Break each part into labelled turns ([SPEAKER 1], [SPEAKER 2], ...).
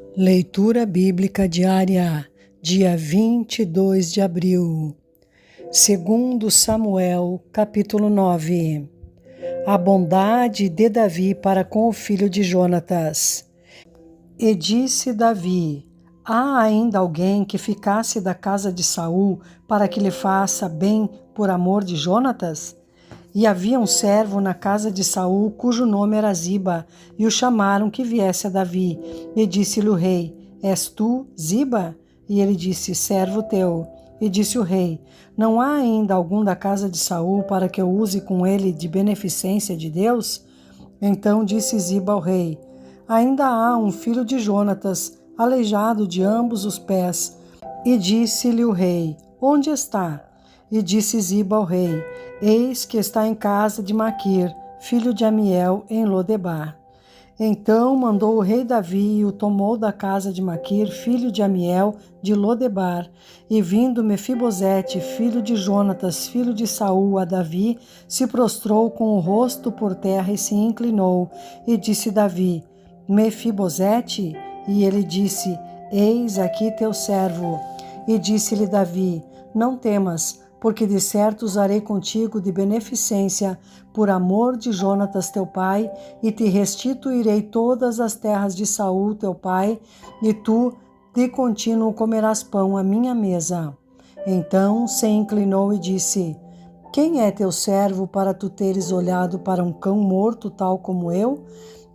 [SPEAKER 1] Leitura Bíblica Diária, dia 22 de abril. Segundo Samuel, capítulo 9. A bondade de Davi para com o filho de Jonatas. E disse Davi: há ainda alguém que ficasse da casa de Saul para que lhe faça bem por amor de Jonatas? E havia um servo na casa de Saul, cujo nome era Ziba, e o chamaram que viesse a Davi. E disse-lhe o rei: és tu, Ziba? E ele disse: servo teu. E disse o rei: não há ainda algum da casa de Saul para que eu use com ele de beneficência de Deus? Então disse Ziba ao rei: ainda há um filho de Jonatas, aleijado de ambos os pés. E disse-lhe o rei: onde está? E disse Ziba ao rei: eis que está em casa de Maquir, filho de Amiel, em Lodebar. Então mandou o rei Davi e o tomou da casa de Maquir, filho de Amiel, de Lodebar. E vindo Mefibosete, filho de Jonatas, filho de Saul, a Davi, se prostrou com o rosto por terra e se inclinou. E disse Davi: Mefibosete? E ele disse: eis aqui teu servo. E disse-lhe Davi: não temas, porque de certo usarei contigo de beneficência, por amor de Jonatas teu pai, e te restituirei todas as terras de Saul teu pai, e tu de contínuo comerás pão à minha mesa. Então se inclinou e disse: quem é teu servo para tu teres olhado para um cão morto tal como eu?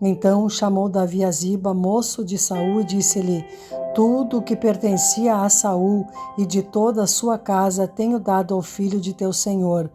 [SPEAKER 1] Então chamou Davi a Ziba, moço de Saul, e disse-lhe: tudo o que pertencia a Saul e de toda a sua casa tenho dado ao filho de teu senhor.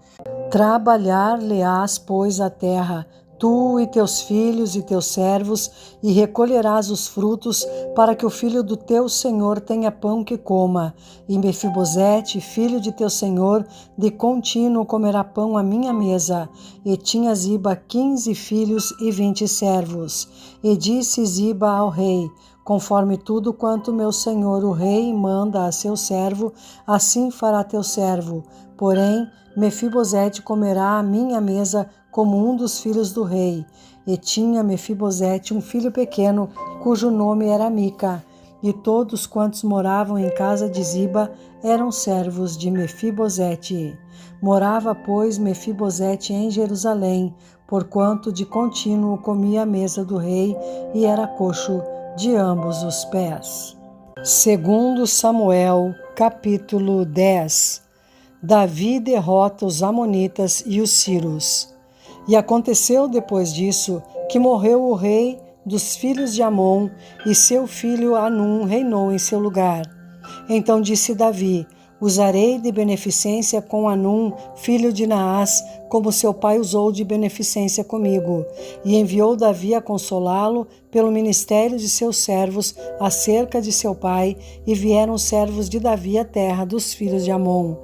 [SPEAKER 1] Trabalhar-lhe-ás, pois, a terra, tu e teus filhos e teus servos, e recolherás os frutos, para que o filho do teu senhor tenha pão que coma. E Mefibosete, filho de teu senhor, de contínuo comerá pão à minha mesa. E tinha Ziba 15 filhos e 20 servos. E disse Ziba ao rei: conforme tudo quanto meu senhor o rei manda a seu servo, assim fará teu servo. Porém, Mefibosete comerá à minha mesa como um dos filhos do rei. E tinha Mefibosete um filho pequeno, cujo nome era Mica. E todos quantos moravam em casa de Ziba eram servos de Mefibosete. Morava, pois, Mefibosete em Jerusalém, porquanto de contínuo comia à mesa do rei e era coxo de ambos os pés. Segundo Samuel, capítulo 10. Davi derrota os amonitas e os sírios. E aconteceu depois disso que morreu o rei dos filhos de Amon, e seu filho Anum reinou em seu lugar. Então disse Davi: usarei de beneficência com Anum, filho de Naás, como seu pai usou de beneficência comigo. E enviou Davi a consolá-lo pelo ministério de seus servos acerca de seu pai, e vieram os servos de Davi à terra dos filhos de Amon.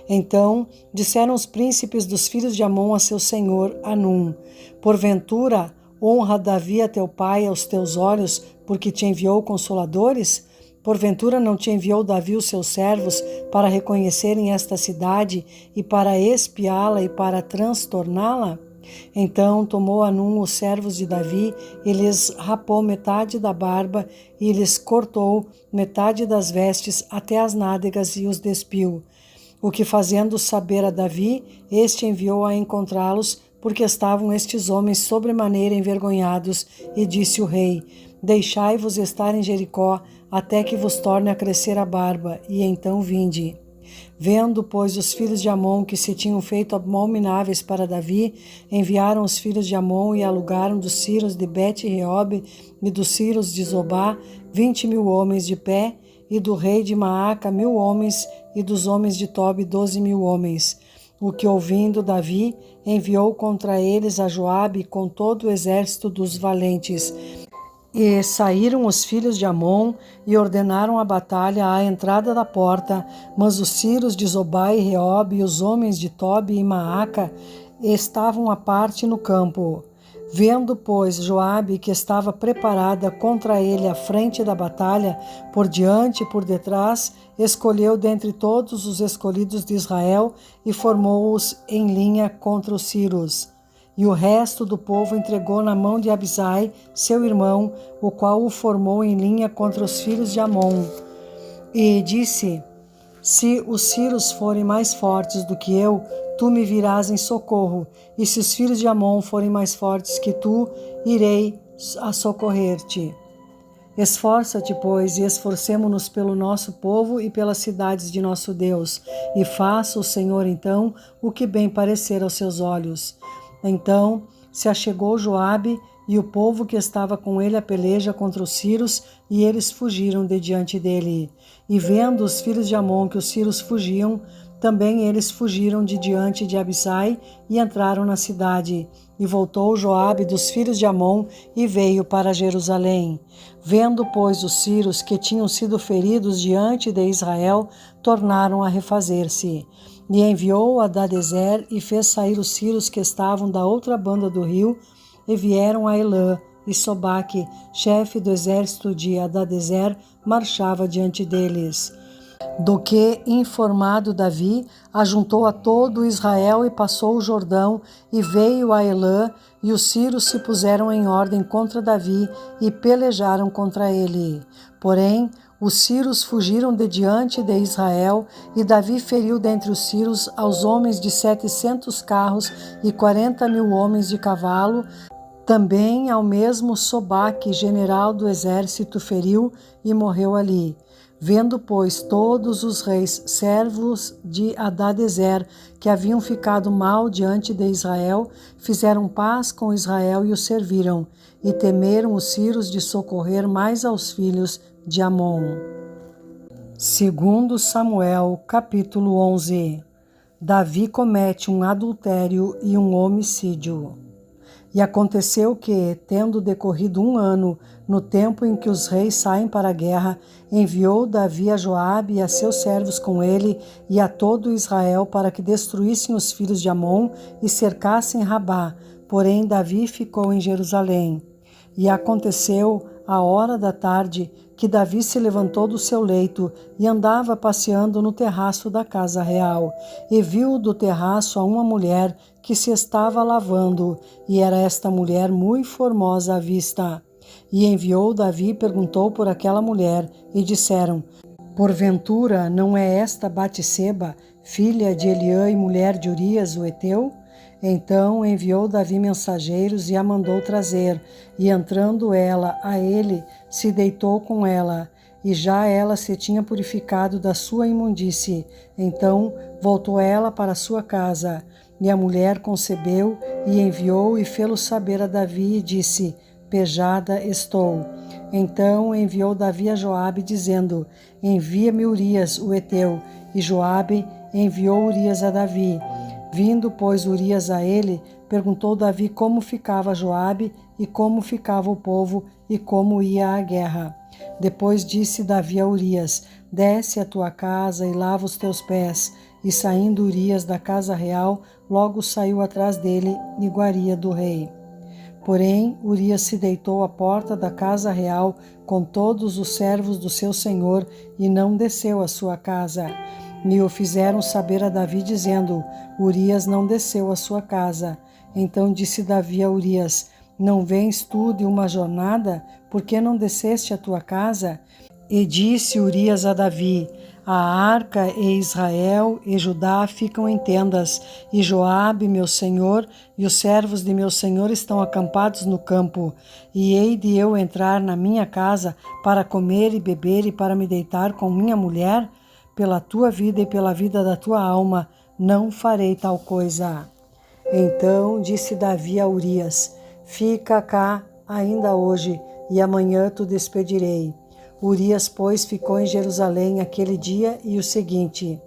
[SPEAKER 1] Então disseram os príncipes dos filhos de Amon a seu senhor Anum: porventura honra Davi a teu pai aos teus olhos, porque te enviou consoladores? Porventura não te enviou Davi os seus servos para reconhecerem esta cidade e para espiá-la e para transtorná-la? Então tomou Anum os servos de Davi e lhes rapou metade da barba e lhes cortou metade das vestes até as nádegas e os despiu. O que fazendo saber a Davi, este enviou a encontrá-los, porque estavam estes homens sobremaneira envergonhados, e disse o rei: deixai-vos estar em Jericó, até que vos torne a crescer a barba, e então vinde. Vendo, pois, os filhos de Amon que se tinham feito abomináveis para Davi, enviaram os filhos de Amon e alugaram dos sírios de Bet-Reob e dos sírios de Zobá 20.000 homens de pé, e do rei de Maaca 1.000 homens, e dos homens de Tobi 12.000 homens. O que, ouvindo Davi, enviou contra eles a Joabe com todo o exército dos valentes. E saíram os filhos de Amon e ordenaram a batalha à entrada da porta, mas os sírios de Zobá e Reob e os homens de Tobi e Maaca estavam à parte no campo. Vendo, pois, Joabe que estava preparada contra ele à frente da batalha, por diante e por detrás, escolheu dentre todos os escolhidos de Israel e formou-os em linha contra os sírios. e o resto do povo entregou na mão de Abisai, seu irmão, o qual o formou em linha contra os filhos de Amon. E disse: se os sírios forem mais fortes do que eu, tu me virás em socorro, e se os filhos de Amon forem mais fortes que tu, irei a socorrer-te. Esforça-te, pois, e esforcemo-nos pelo nosso povo e pelas cidades de nosso Deus, e faça o Senhor, então, o que bem parecer aos seus olhos. Então se achegou Joabe e o povo que estava com ele a peleja contra os sírios, e eles fugiram de diante dele. E vendo os filhos de Amon que os sírios fugiam, também eles fugiram de diante de Abisai e entraram na cidade. E voltou Joabe dos filhos de Amon e veio para Jerusalém. Vendo, pois, os sírios que tinham sido feridos diante de Israel, tornaram a refazer-se. E enviou Hadadezer e fez sair os sírios que estavam da outra banda do rio, e vieram a Elã, e Sobaque, chefe do exército de Hadadezer, marchava diante deles. Do que, informado Davi, ajuntou a todo Israel e passou o Jordão, e veio a Elã, e os sírios se puseram em ordem contra Davi e pelejaram contra ele. Porém, os sírios fugiram de diante de Israel, e Davi feriu dentre os sírios aos homens de 700 carros e 40.000 homens de cavalo. Também ao mesmo Sobaque, general do exército, feriu e morreu ali. Vendo, pois, todos os reis servos de Hadadezer que haviam ficado mal diante de Israel, fizeram paz com Israel e o serviram, e temeram os sírios de socorrer mais aos filhos de Amon. 2 Samuel, capítulo 11. Davi comete um adultério e um homicídio. E aconteceu que, tendo decorrido 1 ano, no tempo em que os reis saem para a guerra, enviou Davi a Joabe e a seus servos com ele e a todo Israel para que destruíssem os filhos de Amon e cercassem Rabá. Porém, Davi ficou em Jerusalém. E aconteceu, à hora da tarde, que Davi se levantou do seu leito e andava passeando no terraço da casa real, e viu do terraço a uma mulher que se estava lavando, e era esta mulher muito formosa à vista. E enviou Davi e perguntou por aquela mulher, e disseram: porventura não é esta Batseba, filha de Eliã e mulher de Urias, o heteu? Então enviou Davi mensageiros e a mandou trazer, e entrando ela a ele, se deitou com ela, e já ela se tinha purificado da sua imundície. Então voltou ela para sua casa, e a mulher concebeu, e enviou e fê-lo saber a Davi, e disse: pejada estou. Então enviou Davi a Joabe, dizendo: envia-me Urias, o heteu. E Joabe enviou Urias a Davi. Vindo, pois, Urias a ele, perguntou Davi como ficava Joabe e como ficava o povo e como ia a guerra. Depois disse Davi a Urias: desce à tua casa e lava os teus pés. E saindo Urias da casa real, logo saiu atrás dele iguaria do rei. Porém, Urias se deitou à porta da casa real com todos os servos do seu senhor e não desceu à sua casa. E o fizeram saber a Davi, dizendo: Urias não desceu à sua casa. Então disse Davi a Urias: não vens tu de uma jornada? Por que não desceste à tua casa? E disse Urias a Davi: a arca e Israel e Judá ficam em tendas, e Joabe, meu senhor, e os servos de meu senhor estão acampados no campo. E hei de eu entrar na minha casa para comer e beber e para me deitar com minha mulher? Pela tua vida e pela vida da tua alma, não farei tal coisa. Então disse Davi a Urias: fica cá ainda hoje, e amanhã te despedirei. Urias, pois, ficou em Jerusalém aquele dia e o seguinte.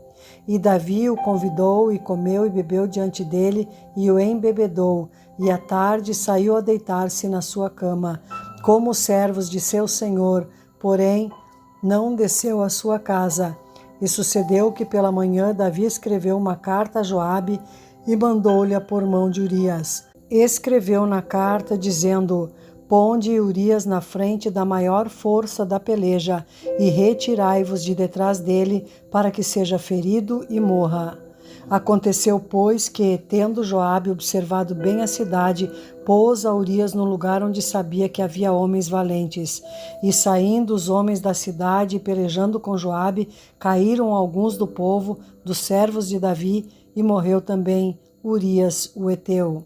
[SPEAKER 1] E Davi o convidou, e comeu e bebeu diante dele, e o embebedou. E à tarde saiu a deitar-se na sua cama, como os servos de seu senhor, porém não desceu à sua casa. E sucedeu que pela manhã Davi escreveu uma carta a Joabe e mandou-lhe por mão de Urias. Escreveu na carta dizendo: ponde Urias na frente da maior força da peleja e retirai-vos de detrás dele para que seja ferido e morra. Aconteceu, pois, que, tendo Joabe observado bem a cidade, pôs a Urias no lugar onde sabia que havia homens valentes. E saindo os homens da cidade e pelejando com Joabe, caíram alguns do povo, dos servos de Davi, e morreu também Urias o heteu.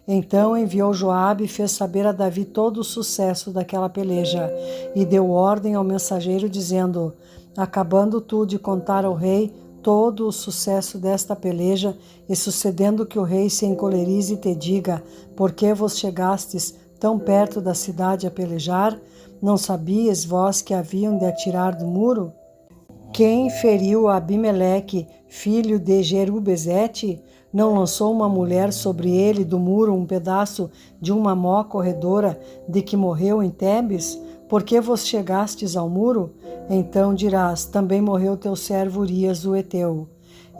[SPEAKER 1] Então enviou Joabe e fez saber a Davi todo o sucesso daquela peleja, e deu ordem ao mensageiro, dizendo: acabando tu de contar ao rei todo o sucesso desta peleja, e sucedendo que o rei se encolerize e te diga: por que vos chegastes tão perto da cidade a pelejar? Não sabias vós que haviam de atirar do muro? Quem feriu Abimeleque, filho de Jerubezete? Não lançou uma mulher sobre ele do muro um pedaço de uma mó corredora de que morreu em Tebes? Por que vos chegastes ao muro? Então dirás: também morreu teu servo Urias o heteu.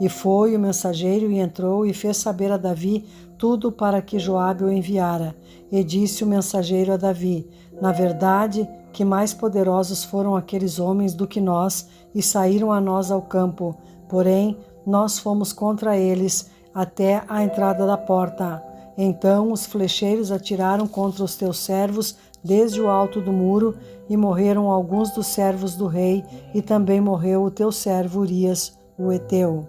[SPEAKER 1] E foi o mensageiro e entrou e fez saber a Davi tudo para que Joabe o enviara. E disse o mensageiro a Davi: na verdade, que mais poderosos foram aqueles homens do que nós, e saíram a nós ao campo. Porém, nós fomos contra eles até a entrada da porta. Então os flecheiros atiraram contra os teus servos desde o alto do muro, e morreram alguns dos servos do rei, e também morreu o teu servo Urias o heteu.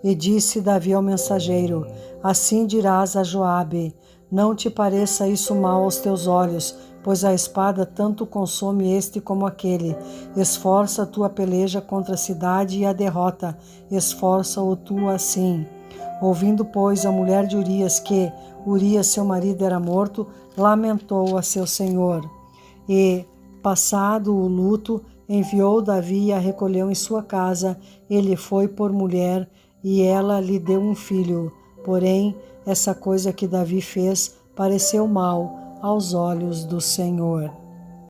[SPEAKER 1] E disse Davi ao mensageiro: assim dirás a Joabe: não te pareça isso mal aos teus olhos, pois a espada tanto consome este como aquele. Esforça a tua peleja contra a cidade e a derrota, esforça-o tu assim. Ouvindo, pois, a mulher de Urias que Urias, seu marido, era morto, lamentou a seu senhor. E, passado o luto, enviou Davi e a recolheu em sua casa. Ele foi por mulher, e ela lhe deu um filho. Porém, essa coisa que Davi fez pareceu mal aos olhos do Senhor.